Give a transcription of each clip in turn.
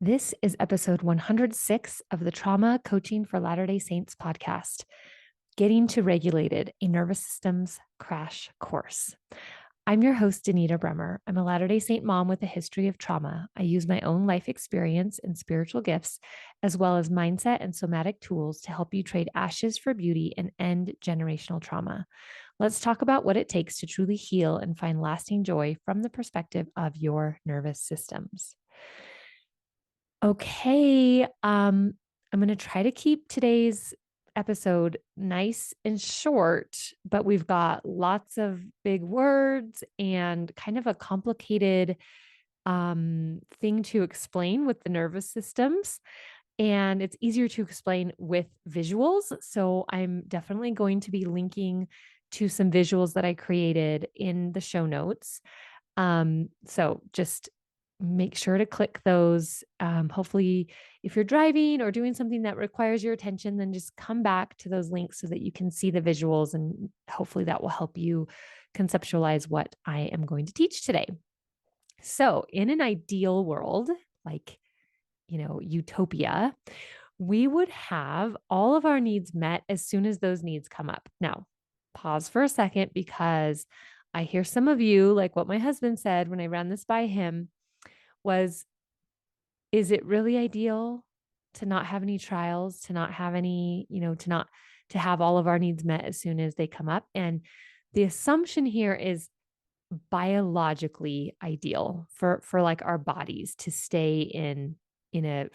This is episode 106 of the Trauma Coaching for Latter-day Saints podcast, Getting to Regulated, a Nervous Systems Crash Course. I'm your host, Danita Bremer. I'm a Latter-day Saint mom with a history of trauma. I use my own life experience and spiritual gifts, as well as mindset and somatic tools to help you trade ashes for beauty and end generational trauma. Let's talk about what it takes to truly heal and find lasting joy from the perspective of your nervous systems. Okay. I'm going to try to keep today's episode nice and short, but we've got lots of big words and kind of a complicated thing to explain with the nervous systems. And it's easier to explain with visuals. So I'm definitely going to be linking to some visuals that I created in the show notes. So just make sure to click those. Hopefully, if you're driving or doing something that requires your attention, then just come back to those links so that you can see the visuals, and hopefully that will help you conceptualize what I am going to teach today. So, in an ideal world, like, utopia, we would have all of our needs met as soon as those needs come up. Now, pause for a second because I hear some of you, like what my husband said when I ran this by him, was, is it really ideal to not have any trials, to not have any, to have all of our needs met as soon as they come up? And the assumption here is biologically ideal for like our bodies to stay in a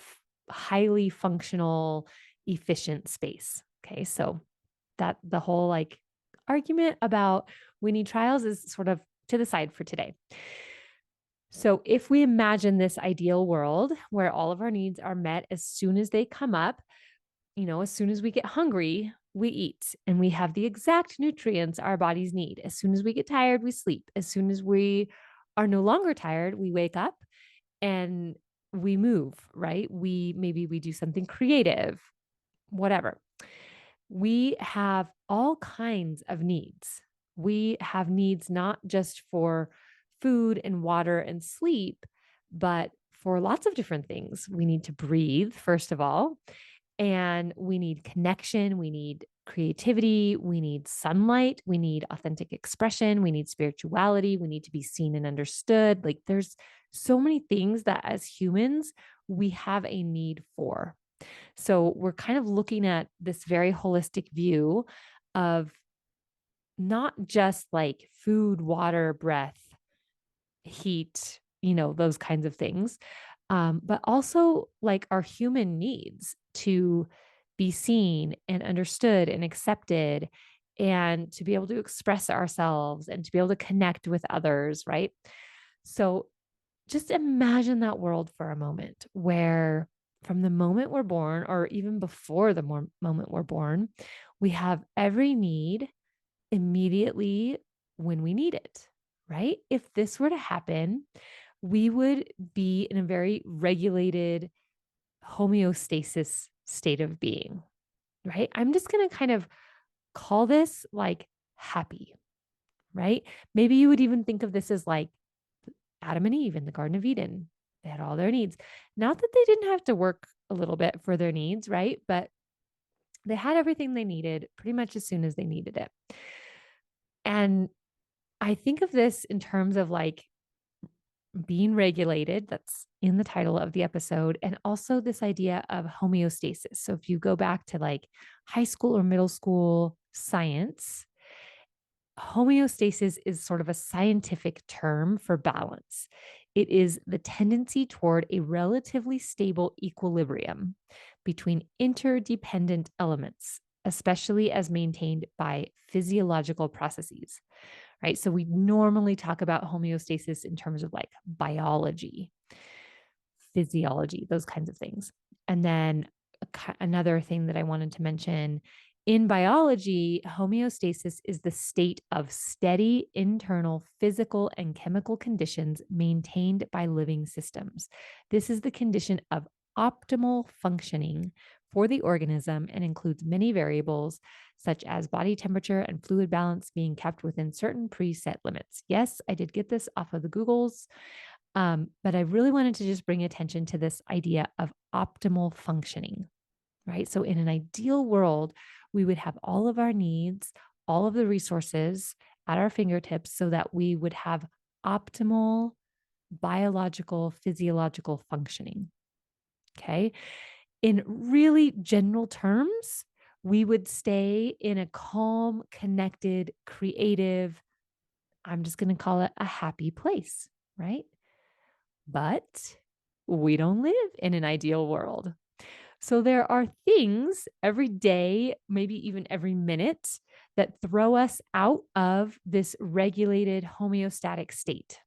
highly functional, efficient space. Okay. So that the whole like argument about we need trials is sort of to the side for today. So, if we imagine this ideal world where all of our needs are met as soon as they come up, as soon as we get hungry, we eat and we have the exact nutrients our bodies need. As soon as we get tired, we sleep. As soon as we are no longer tired, we wake up and we move, right? We do something creative, whatever. We have all kinds of needs. We have needs not just for food and water and sleep, but for lots of different things. We need to breathe, first of all, and we need connection. We need creativity. We need sunlight. We need authentic expression. We need spirituality. We need to be seen and understood. Like there's so many things that as humans, we have a need for. So we're kind of looking at this very holistic view of not just like food, water, breath, heat, those kinds of things, but also like our human needs to be seen and understood and accepted and to be able to express ourselves and to be able to connect with others, right? So just imagine that world for a moment where from the moment we're born, or even before the moment we're born, we have every need immediately when we need it, right? If this were to happen, we would be in a very regulated homeostasis state of being, right? I'm just going to kind of call this like happy, right? Maybe you would even think of this as like Adam and Eve in the Garden of Eden. They had all their needs. Not that they didn't have to work a little bit for their needs, right? But they had everything they needed pretty much as soon as they needed it. And I think of this in terms of like being regulated, that's in the title of the episode, and also this idea of homeostasis. So if you go back to like high school or middle school science, homeostasis is sort of a scientific term for balance. It is the tendency toward a relatively stable equilibrium between interdependent elements, especially as maintained by physiological processes, right? So we normally talk about homeostasis in terms of like biology, physiology, those kinds of things. And then another thing that I wanted to mention in biology, homeostasis is the state of steady internal physical and chemical conditions maintained by living systems. This is the condition of optimal functioning for the organism and includes many variables such as body temperature and fluid balance being kept within certain preset limits. Yes, I did get this off of the Googles. But I really wanted to just bring attention to this idea of optimal functioning, right? So, in an ideal world, we would have all of our needs, all of the resources at our fingertips so that we would have optimal biological, physiological functioning. Okay. In really general terms, we would stay in a calm, connected, creative, I'm just going to call it a happy place, right? But we don't live in an ideal world. So there are things every day, maybe even every minute, that throw us out of this regulated homeostatic state.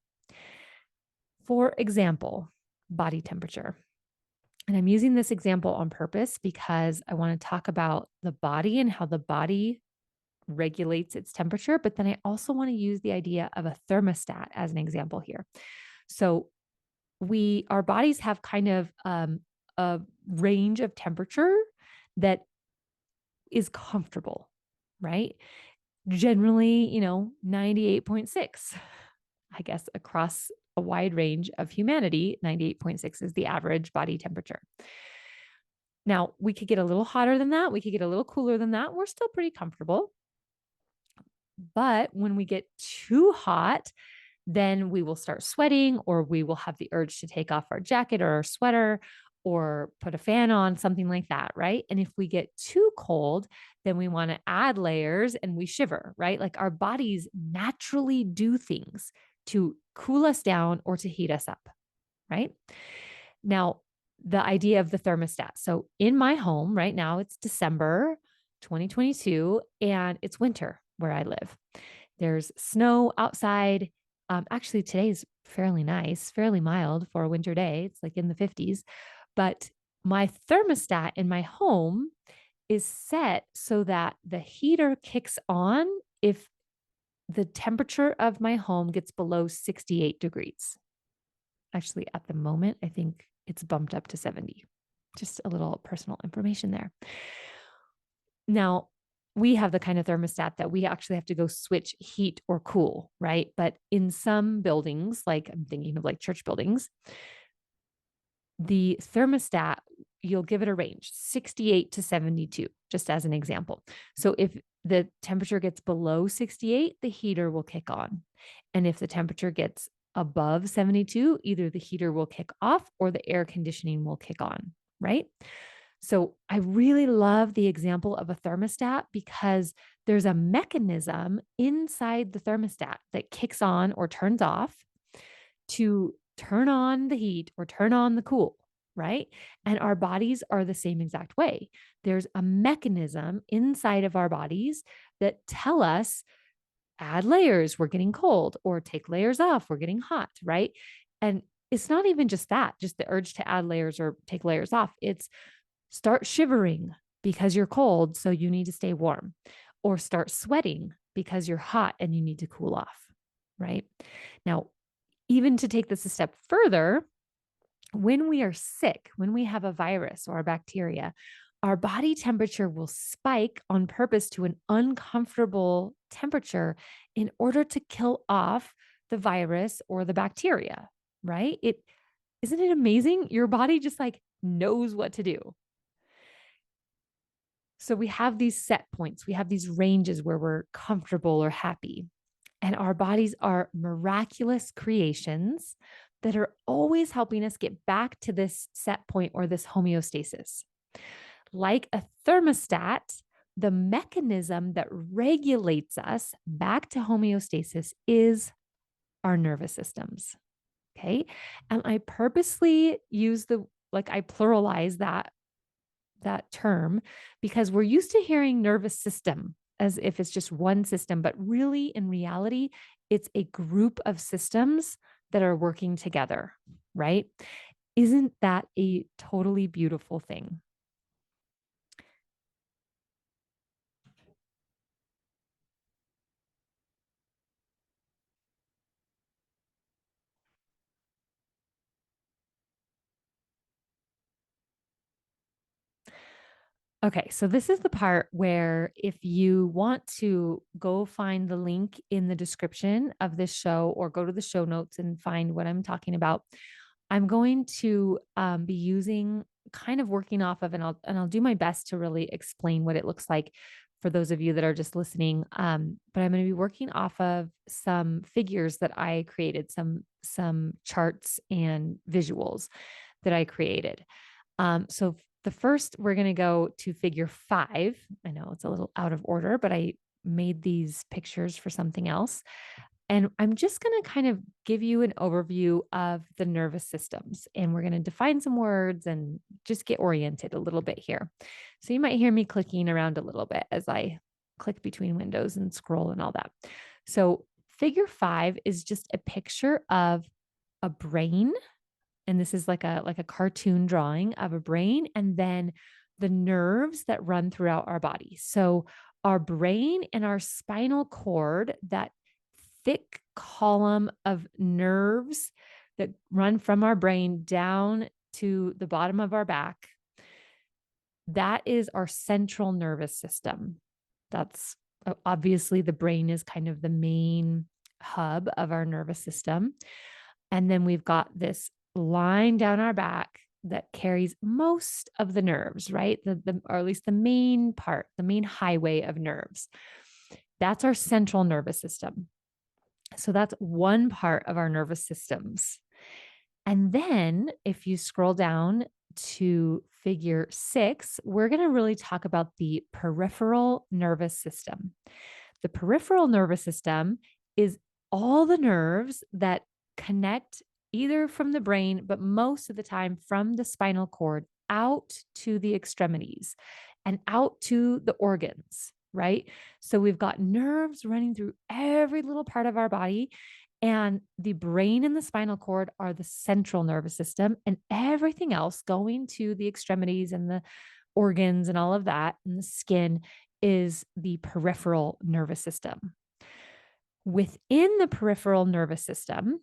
For example, body temperature. And I'm using this example on purpose because I want to talk about the body and how the body regulates its temperature. But then I also want to use the idea of a thermostat as an example here. So our bodies have kind of a range of temperature that is comfortable, right? Generally, 98.6. I guess across a wide range of humanity, 98.6 is the average body temperature. Now, we could get a little hotter than that. We could get a little cooler than that. We're still pretty comfortable. But when we get too hot, then we will start sweating, or we will have the urge to take off our jacket or our sweater or put a fan on, something like that, right? And if we get too cold, then we want to add layers and we shiver, right? Like our bodies naturally do things to cool us down or to heat us up, right? Now, the idea of the thermostat. So in my home right now, it's December 2022, and it's winter where I live. There's snow outside. Actually, today's fairly nice, fairly mild for a winter day. It's like in the 50s. But my thermostat in my home is set so that the heater kicks on if the temperature of my home gets below 68 degrees. Actually, at the moment, I think it's bumped up to 70. Just a little personal information there. Now, we have the kind of thermostat that we actually have to go switch heat or cool, right? But in some buildings, like I'm thinking of like church buildings, the thermostat, you'll give it a range 68 to 72, just as an example. So if the temperature gets below 68, the heater will kick on. And if the temperature gets above 72, either the heater will kick off or the air conditioning will kick on, right? So I really love the example of a thermostat because there's a mechanism inside the thermostat that kicks on or turns off to turn on the heat or turn on the cool, right? And our bodies are the same exact way. There's a mechanism inside of our bodies that tell us add layers, we're getting cold, or take layers off, we're getting hot, right? And it's not even just that, just the urge to add layers or take layers off. It's start shivering because you're cold, so you need to stay warm, or start sweating because you're hot and you need to cool off, right? Now, even to take this a step further, when we are sick, when we have a virus or a bacteria, our body temperature will spike on purpose to an uncomfortable temperature in order to kill off the virus or the bacteria, right? Isn't it amazing? Your body just like knows what to do. So we have these set points, we have these ranges where we're comfortable or happy. And our bodies are miraculous creations that are always helping us get back to this set point or this homeostasis. Like a thermostat, the mechanism that regulates us back to homeostasis is our nervous systems. Okay. And I purposely use I pluralize that term because we're used to hearing nervous system as if it's just one system, but really in reality, it's a group of systems that are working together, right? Isn't that a totally beautiful thing? Okay, so this is the part where if you want to go find the link in the description of this show or go to the show notes and find what I'm talking about, I'm going to be using kind of working off of, and I'll do my best to really explain what it looks like for those of you that are just listening. But I'm going to be working off of some figures that I created, some charts and visuals that I created. So the first, we're going to go to figure 5. I know it's a little out of order, but I made these pictures for something else. And I'm just going to kind of give you an overview of the nervous systems. And we're going to define some words and just get oriented a little bit here. So you might hear me clicking around a little bit as I click between windows and scroll and all that. So figure 5 is just a picture of a brain, and this is like a cartoon drawing of a brain, and then the nerves that run throughout our body. So our brain and our spinal cord, that thick column of nerves that run from our brain down to the bottom of our back, that is our central nervous system. That's obviously the brain is kind of the main hub of our nervous system. And then we've got this line down our back that carries most of the nerves, right? Or at least the main part, the main highway of nerves. That's our central nervous system. So that's one part of our nervous systems. And then if you scroll down to figure 6, we're going to really talk about the peripheral nervous system. The peripheral nervous system is all the nerves that connect either from the brain, but most of the time from the spinal cord out to the extremities and out to the organs, right? So we've got nerves running through every little part of our body. And the brain and the spinal cord are the central nervous system, and everything else going to the extremities and the organs and all of that, and the skin is the peripheral nervous system. Within the peripheral nervous system,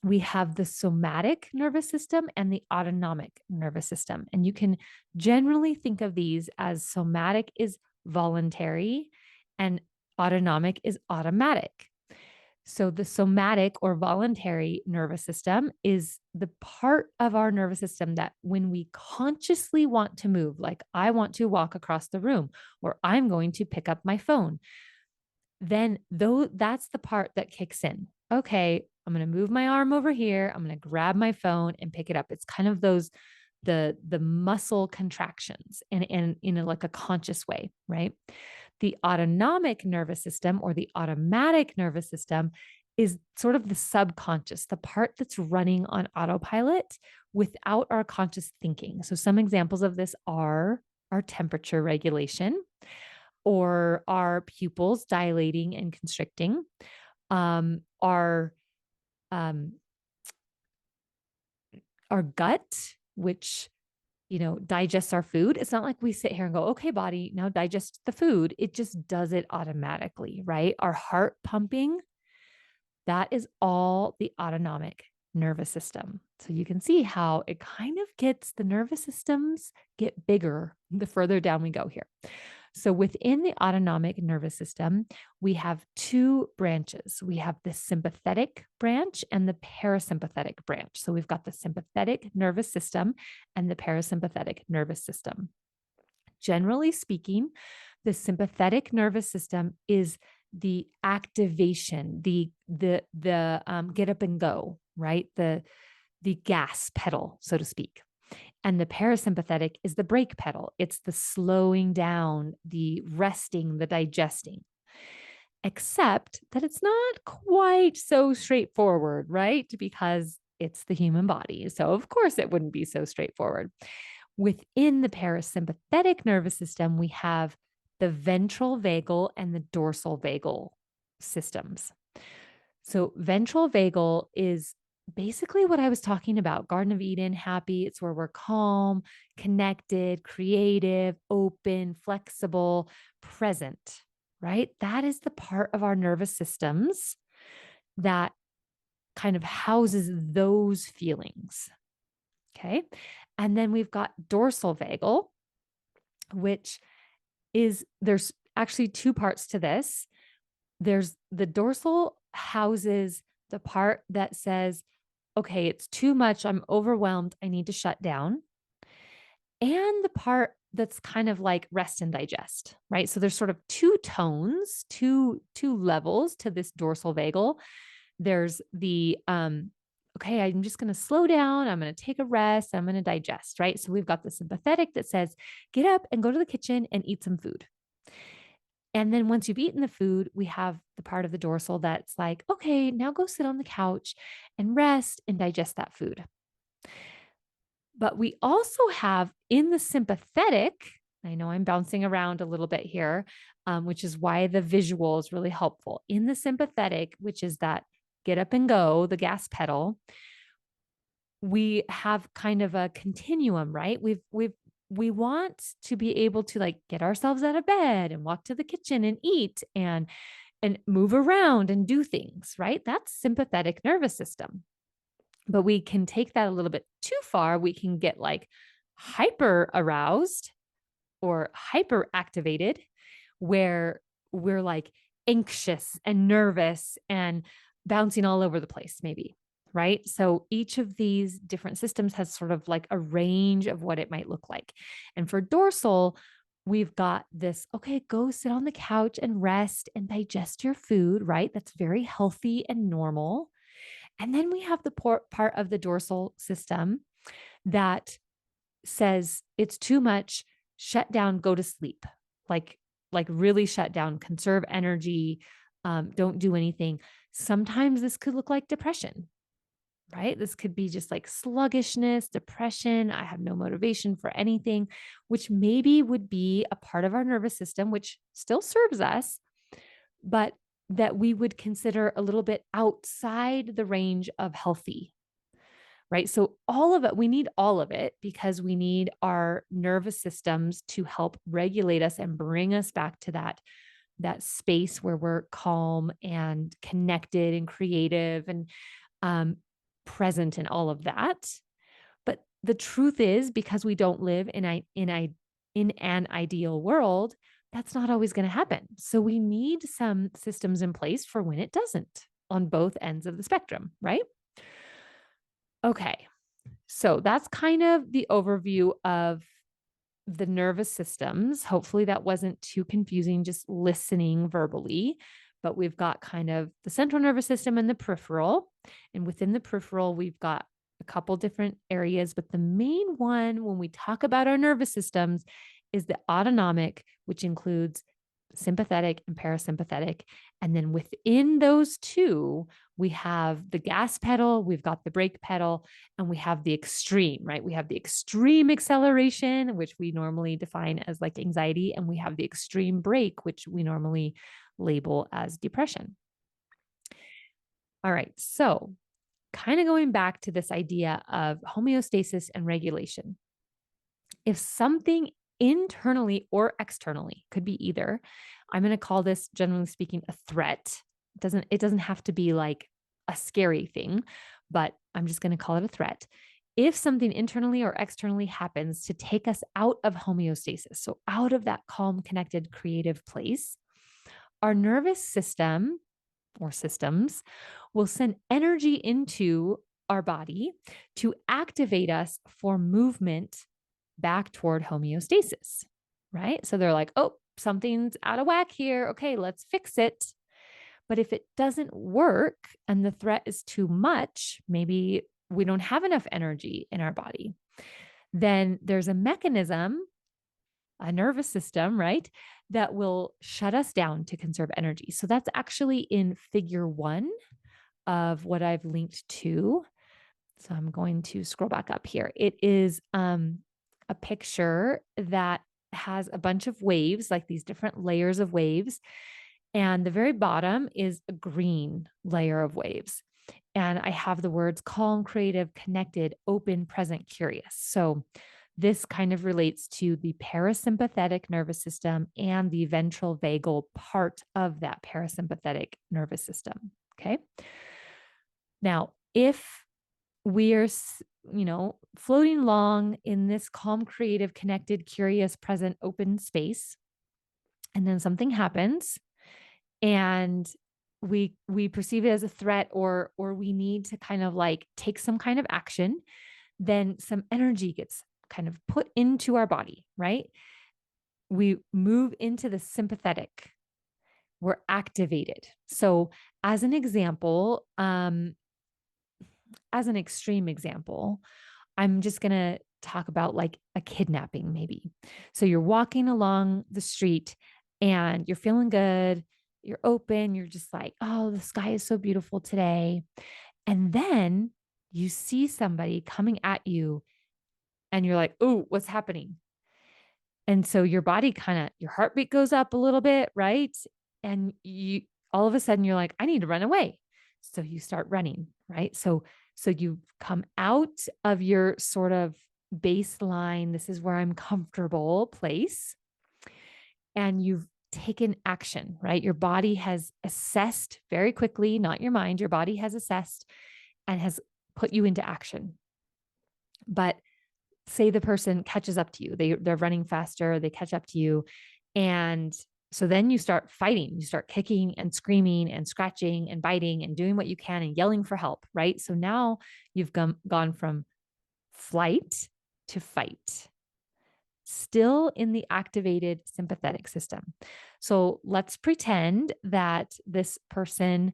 we have the somatic nervous system and the autonomic nervous system. And you can generally think of these as somatic is voluntary and autonomic is automatic. So the somatic or voluntary nervous system is the part of our nervous system that when we consciously want to move, like I want to walk across the room or I'm going to pick up my phone, then though that's the part that kicks in. Okay, I'm going to move my arm over here. I'm going to grab my phone and pick it up. It's kind of those the muscle contractions and in like a conscious way, right? The autonomic nervous system or the automatic nervous system is sort of the subconscious, the part that's running on autopilot without our conscious thinking. So some examples of this are our temperature regulation or our pupils dilating and constricting, our um, our gut, which digests our food. It's not like we sit here and go, okay, body, now digest the food. It just does it automatically, right? Our heart pumping, that is all the autonomic nervous system. So you can see how it kind of gets, the nervous systems get bigger the further down we go here. So within the autonomic nervous system, we have 2 branches. We have the sympathetic branch and the parasympathetic branch. So we've got the sympathetic nervous system and the parasympathetic nervous system. Generally speaking, the sympathetic nervous system is the activation, the get up and go, right? The gas pedal, so to speak. And the parasympathetic is the brake pedal. It's the slowing down, the resting, the digesting. Except that it's not quite so straightforward, right? Because it's the human body. So, of course, it wouldn't be so straightforward. Within the parasympathetic nervous system, we have the ventral vagal and the dorsal vagal systems. So, ventral vagal is basically what I was talking about, Garden of Eden, happy. It's where we're calm, connected, creative, open, flexible, present, right? That is the part of our nervous systems that kind of houses those feelings. Okay. And then we've got dorsal vagal, which is there's actually two parts to this. There's the dorsal houses the part that says, okay, it's too much. I'm overwhelmed. I need to shut down. And the part that's kind of like rest and digest, right? So there's sort of two tones, two levels to this dorsal vagal. There's the okay, I'm just going to slow down, I'm going to take a rest, I'm going to digest, right? So we've got the sympathetic that says, get up and go to the kitchen and eat some food. And then once you've eaten the food, we have the part of the dorsal that's like, okay, now go sit on the couch and rest and digest that food. But we also have in the sympathetic, I know I'm bouncing around a little bit here, which is why the visual is really helpful. In the sympathetic, which is that get up and go, the gas pedal, we have kind of a continuum, right? We want to be able to like get ourselves out of bed and walk to the kitchen and eat and move around and do things, right? That's sympathetic nervous system. But we can take that a little bit too far. We can get like hyper aroused or hyper activated, where we're like anxious and nervous and bouncing all over the place, maybe. Right. So each of these different systems has sort of like a range of what it might look like. And for dorsal, we've got this, okay, go sit on the couch and rest and digest your food, right? That's very healthy and normal. And then we have the part of the dorsal system that says it's too much, shut down, go to sleep. Like like really shut down, conserve energy, don't do anything. Sometimes this could look like depression, right? This could be just like sluggishness, depression. I have no motivation for anything, which maybe would be a part of our nervous system, which still serves us, but that we would consider a little bit outside the range of healthy, right? So all of it, we need all of it because we need our nervous systems to help regulate us and bring us back to that space where we're calm and connected and creative and um, present and all of that. But the truth is, because we don't live in an ideal world, that's not always going to happen. So we need some systems in place for when it doesn't on both ends of the spectrum, right? Okay. So that's kind of the overview of the nervous systems. Hopefully that wasn't too confusing just listening verbally, but we've got kind of the central nervous system and the peripheral. And within the peripheral, we've got a couple different areas, but the main one when we talk about our nervous systems is the autonomic, which includes sympathetic and parasympathetic. And then within those two, we have the gas pedal, we've got the brake pedal, and we have the extreme, right? We have the extreme acceleration, which we normally define as like anxiety, and we have the extreme brake, which we normally label as depression. All right. So, kind of going back to this idea of homeostasis and regulation. If something internally or externally could be either, I'm going to call this, generally speaking, a threat. It doesn't have to be like a scary thing, but I'm just going to call it a threat. If something internally or externally happens to take us out of homeostasis, so out of that calm, connected, creative place, our nervous system or systems will send energy into our body to activate us for movement back toward homeostasis, right? So they're like, oh, something's out of whack here. Okay, let's fix it. But if it doesn't work and the threat is too much, maybe we don't have enough energy in our body, then there's a mechanism, a nervous system, right, that will shut us down to conserve energy. So that's actually in figure 1 of what I've linked to. So I'm going to scroll back up here. It is a picture that has a bunch of waves, like these different layers of waves. And the very bottom is a green layer of waves. And I have the words calm, creative, connected, open, present, curious. So this kind of relates to the parasympathetic nervous system and the ventral vagal part of that parasympathetic nervous system. Okay. Now, if we're floating along in this calm, creative, connected, curious, present, open space. And then something happens and we perceive it as a threat, or we need to kind of like take some kind of action. Then some energy gets kind of put into our body, right? We move into the sympathetic. We're activated. So as an example, as an extreme example, I'm just going to talk about like a kidnapping, maybe. So you're walking along the street and you're feeling good. You're open. You're just like, oh, the sky is so beautiful today. And then you see somebody coming at you and you're like, oh, what's happening? And so your body your heartbeat goes up a little bit, right? And all of a sudden you're like, I need to run away. So you start running, right? So you come out of your sort of baseline, this is where I'm comfortable place, and you've taken action, right? Your body has assessed very quickly, not your mind, your body has assessed and has put you into action. But say the person catches up to you, they're running faster, they catch up to you, and so then you start fighting, you start kicking and screaming and scratching and biting and doing what you can and yelling for help, right? So now you've gone from flight to fight, still in the activated sympathetic system. So let's pretend that this person,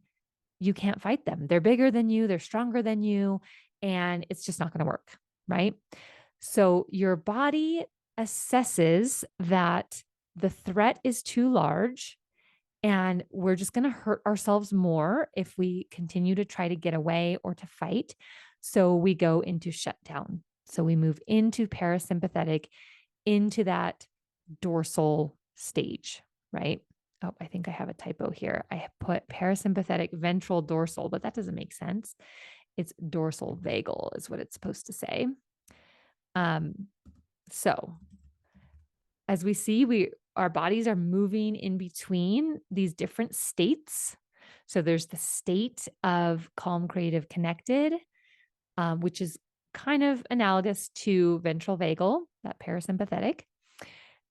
you can't fight them. They're bigger than you, they're stronger than you, and it's just not going to work, right? So your body assesses that the threat is too large and we're just going to hurt ourselves more if we continue to try to get away or to fight. So we go into shutdown. So we move into parasympathetic, into that dorsal stage, right? Oh, I think I have a typo here. I put parasympathetic ventral dorsal, but that doesn't make sense. It's dorsal vagal is what it's supposed to say. So as we see, our bodies are moving in between these different states. So there's the state of calm, creative, connected, which is kind of analogous to ventral vagal, that parasympathetic.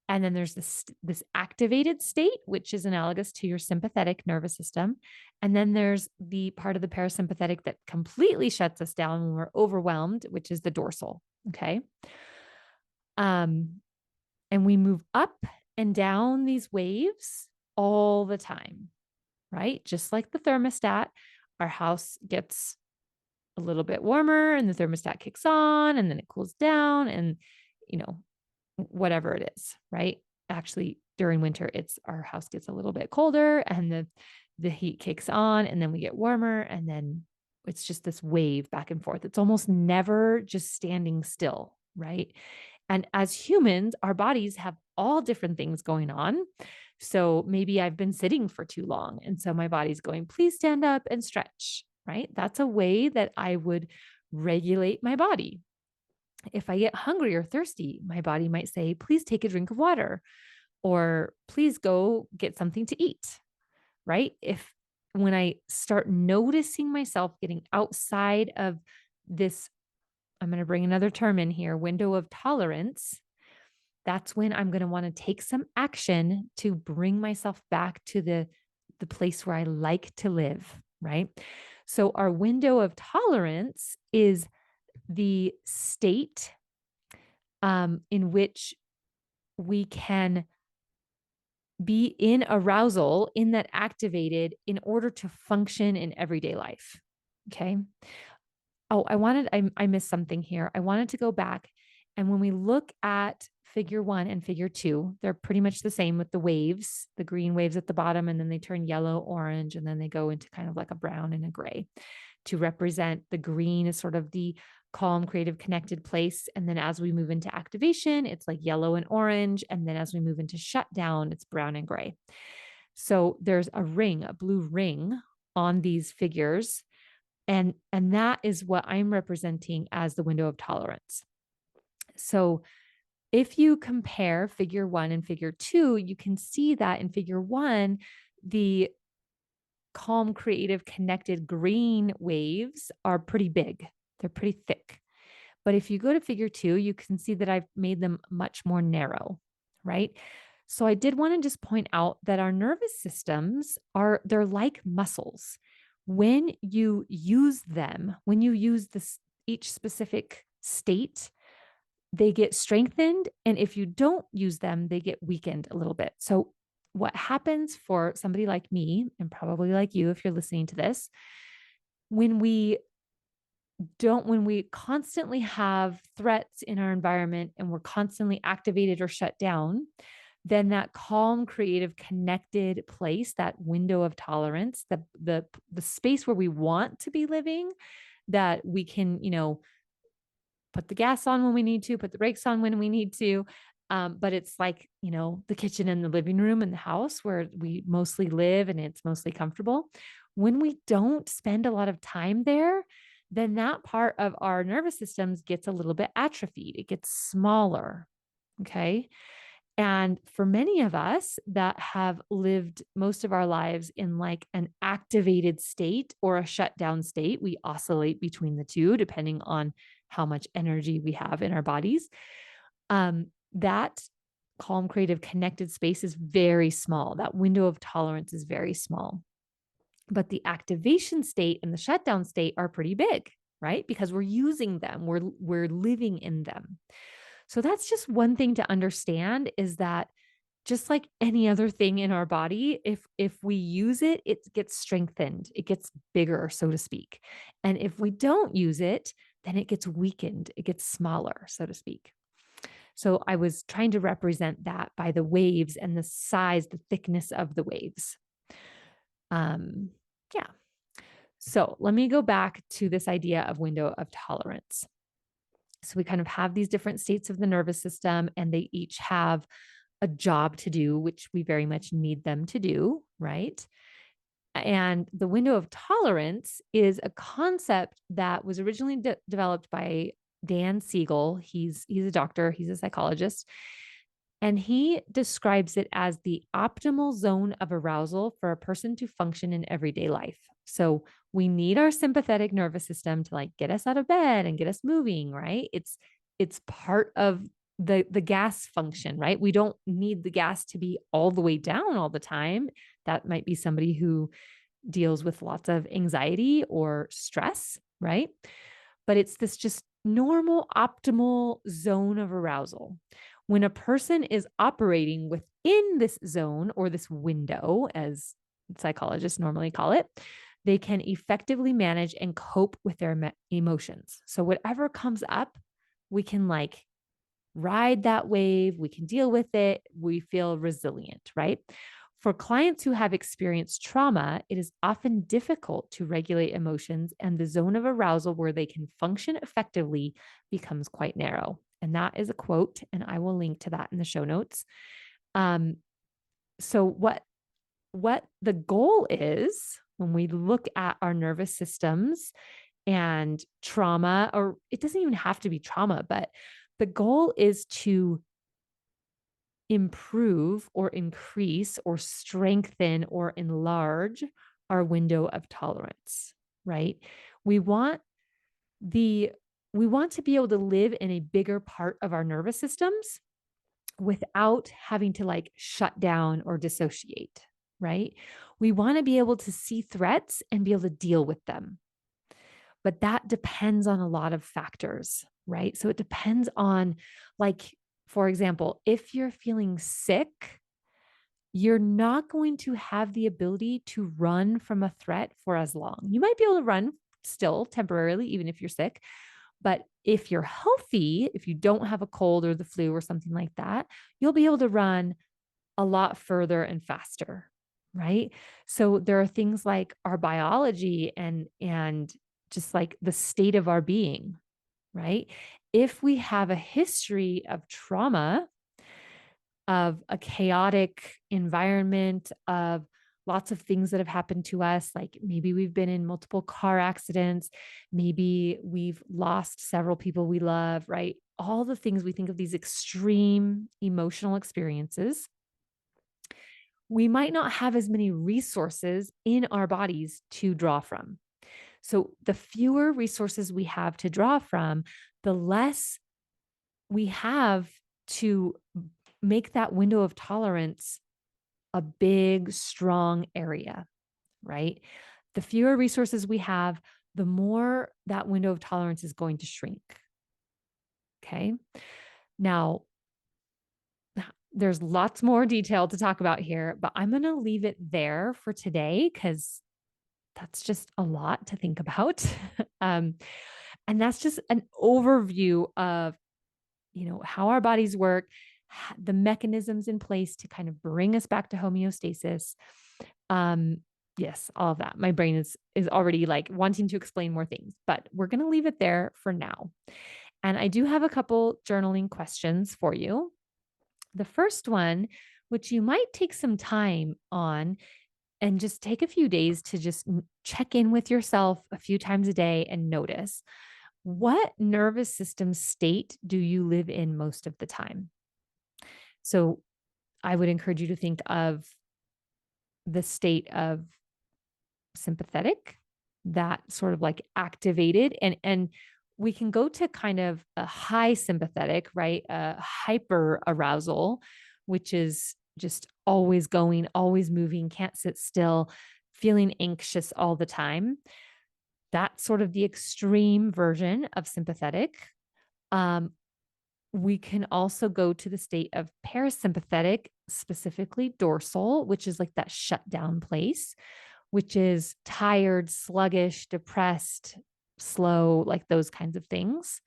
And then there's this activated state, which is analogous to your sympathetic nervous system. And then there's the part of the parasympathetic that completely shuts us down when we're overwhelmed, which is the dorsal. Okay. And we move up and down these waves all the time, right? Just like the thermostat, our house gets a little bit warmer and the thermostat kicks on and then it cools down and, whatever it is, right? Actually, during winter, our house gets a little bit colder and the heat kicks on and then we get warmer and then it's just this wave back and forth. It's almost never just standing still, right? And as humans, our bodies have all different things going on. So maybe I've been sitting for too long. And so my body's going, please stand up and stretch, right? That's a way that I would regulate my body. If I get hungry or thirsty, my body might say, please take a drink of water or please go get something to eat, right? When I start noticing myself getting outside of this, I'm going to bring another term in here, window of tolerance, that's when I'm going to want to take some action to bring myself back to the place where I like to live, right? So our window of tolerance is the state in which we can be in arousal, in that activated, in order to function in everyday life. Okay. Oh, I missed something here. I wanted to go back. And when we look at figure 1 and figure 2, they're pretty much the same with the waves, the green waves at the bottom, and then they turn yellow, orange, and then they go into kind of like a brown and a gray to represent the green is sort of the calm, creative, connected place. And then as we move into activation, it's like yellow and orange. And then as we move into shutdown, it's brown and gray. So there's a blue ring on these figures. And that is what I'm representing as the window of tolerance. So if you compare figure 1 and figure 2, you can see that in figure 1, the calm, creative, connected green waves are pretty big. They're pretty thick. But if you go to figure two, you can see that I've made them much more narrow, right? So I did want to just point out that our nervous systems they're like muscles. When you use them, when you use each specific state, they get strengthened. And if you don't use them, they get weakened a little bit. So what happens for somebody like me, and probably like you, if you're listening to this, when we when we constantly have threats in our environment and we're constantly activated or shut down, then that calm, creative, connected place, that window of tolerance, the space where we want to be living, that we can, put the gas on when we need to, put the brakes on when we need to. But it's like, the kitchen and the living room and the house where we mostly live and it's mostly comfortable. When we don't spend a lot of time there, then that part of our nervous systems gets a little bit atrophied. It gets smaller. Okay. And for many of us that have lived most of our lives in like an activated state or a shutdown state, we oscillate between the two depending on how much energy we have in our bodies. That calm, creative, connected space is very small. That window of tolerance is very small. But the activation state and the shutdown state are pretty big, right? Because we're using them, we're living in them. So that's just one thing to understand, is that just like any other thing in our body, if we use it, it gets strengthened, it gets bigger, so to speak. And if we don't use it, then it gets weakened, it gets smaller, so to speak. So I was trying to represent that by the waves and the size, the thickness of the waves. Yeah. So let me go back to this idea of window of tolerance. So we kind of have these different states of the nervous system, and they each have a job to do, which we very much need them to do, right? And the window of tolerance is a concept that was originally developed by Dan Siegel. He's a doctor, he's a psychologist, and he describes it as the optimal zone of arousal for a person to function in everyday life. So we need our sympathetic nervous system to like get us out of bed and get us moving, right? It's part of the gas function, right? We don't need the gas to be all the way down all the time. That might be somebody who deals with lots of anxiety or stress, right? But it's this just normal, optimal zone of arousal. When a person is operating within this zone or this window, as psychologists normally call it, they can effectively manage and cope with their emotions. So, whatever comes up, we can like ride that wave, we can deal with it, we feel resilient, right? For clients who have experienced trauma, it is often difficult to regulate emotions, and the zone of arousal where they can function effectively becomes quite narrow. And that is a quote, and I will link to that in the show notes. So what the goal is when we look at our nervous systems and trauma, or it doesn't even have to be trauma, but the goal is to improve or increase or strengthen or enlarge our window of tolerance, right? We want we want to be able to live in a bigger part of our nervous systems without having to like shut down or dissociate, right? We want to be able to see threats and be able to deal with them. But that depends on a lot of factors, right? So it depends on, like, for example, if you're feeling sick, you're not going to have the ability to run from a threat for as long. You might be able to run still temporarily, even if you're sick. But if you're healthy, if you don't have a cold or the flu or something like that, you'll be able to run a lot further and faster, right? So there are things like our biology and just like the state of our being, right? If we have a history of trauma, of a chaotic environment, of lots of things that have happened to us, like maybe we've been in multiple car accidents, maybe we've lost several people we love, right? All the things we think of, these extreme emotional experiences, we might not have as many resources in our bodies to draw from. So the fewer resources we have to draw from, the less we have to make that window of tolerance a big, strong area, right? The fewer resources we have, the more that window of tolerance is going to shrink. Okay. Now, there's lots more detail to talk about here, but I'm going to leave it there for today because that's just a lot to think about. um, and that's just an overview of, how our bodies work, the mechanisms in place to kind of bring us back to homeostasis. Um, yes, all of that. My brain is already like wanting to explain more things, but we're going to leave it there for now. And I do have a couple journaling questions for you. The first one, which you might take some time on and just take a few days to just check in with yourself a few times a day and notice, what nervous system state do you live in most of the time? So I would encourage you to think of the state of sympathetic, that sort of like activated, and we can go to kind of a high sympathetic, right? A hyper arousal, which is just always going, always moving, can't sit still, feeling anxious all the time. That's sort of the extreme version of sympathetic. Um, we can also go to the state of parasympathetic, specifically dorsal, which is like that shutdown place, which is tired, sluggish, depressed, slow, like those kinds of things.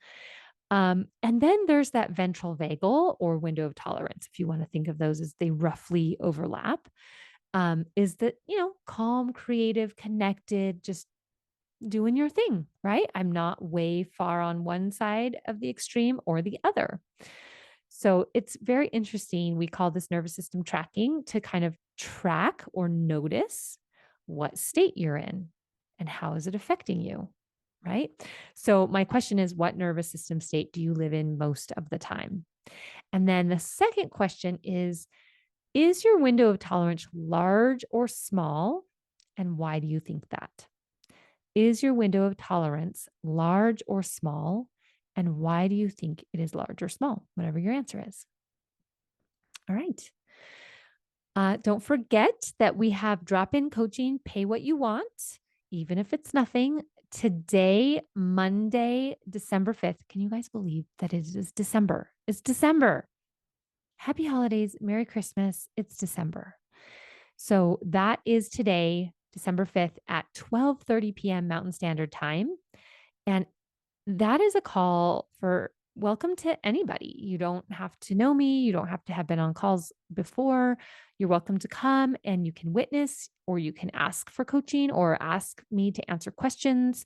And then there's that ventral vagal or window of tolerance, if you want to think of those as they roughly overlap. Is that, calm, creative, connected, just doing your thing, right? I'm not way far on one side of the extreme or the other. So it's very interesting. We call this nervous system tracking to kind of track or notice what state you're in and how is it affecting you, right? So my question is, what nervous system state do you live in most of the time? And then the second question is your window of tolerance large or small? And why do you think that? Is your window of tolerance large or small? And why do you think it is large or small? Whatever your answer is. All right. Don't forget that we have drop in coaching, pay what you want, even if it's nothing. Today, Monday, December 5th. Can you guys believe that it is December? It's December. Happy holidays. Merry Christmas. It's December. So that is today, December 5th at 12:30 p.m. Mountain Standard Time. And that is a call for welcome to anybody. You don't have to know me. You don't have to have been on calls before. You're welcome to come and you can witness, or you can ask for coaching or ask me to answer questions.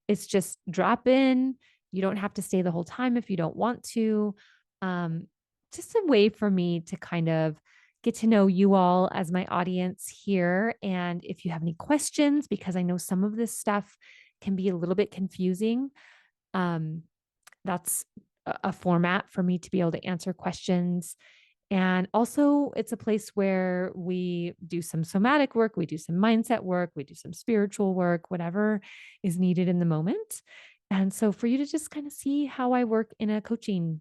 It's just drop in. You don't have to stay the whole time if you don't want to. Um, just a way for me to kind of get to know you all as my audience here. And if you have any questions, because I know some of this stuff can be a little bit confusing, um, that's a format for me to be able to answer questions. And also, it's a place where we do some somatic work, we do some mindset work, we do some spiritual work, whatever is needed in the moment. And so, for you to just kind of see how I work in a coaching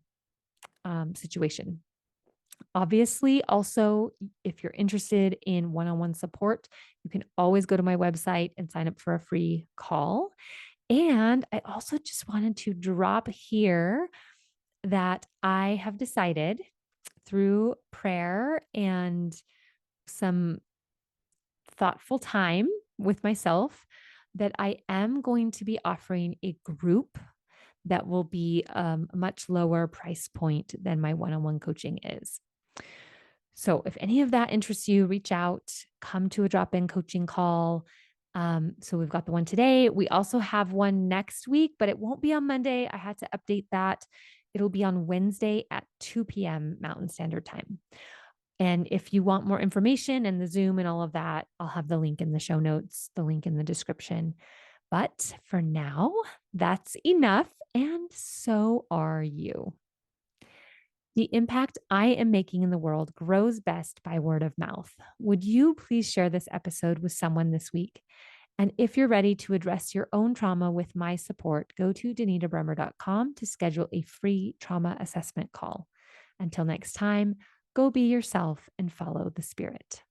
situation. Obviously, also, if you're interested in one on one support, you can always go to my website and sign up for a free call. And I also just wanted to drop here that I have decided through prayer and some thoughtful time with myself that I am going to be offering a group that will be a much lower price point than my one on one coaching is. So if any of that interests you, reach out, come to a drop in coaching call. So we've got the one today. We also have one next week, but it won't be on Monday. I had to update that. It'll be on Wednesday at 2 p.m. Mountain Standard Time. And if you want more information and the Zoom and all of that, I'll have the link in the show notes, the link in the description. But for now, that's enough. And so are you. The impact I am making in the world grows best by word of mouth. Would you please share this episode with someone this week? And if you're ready to address your own trauma with my support, go to danitabremmer.com to schedule a free trauma assessment call. Until next time, go be yourself and follow the spirit.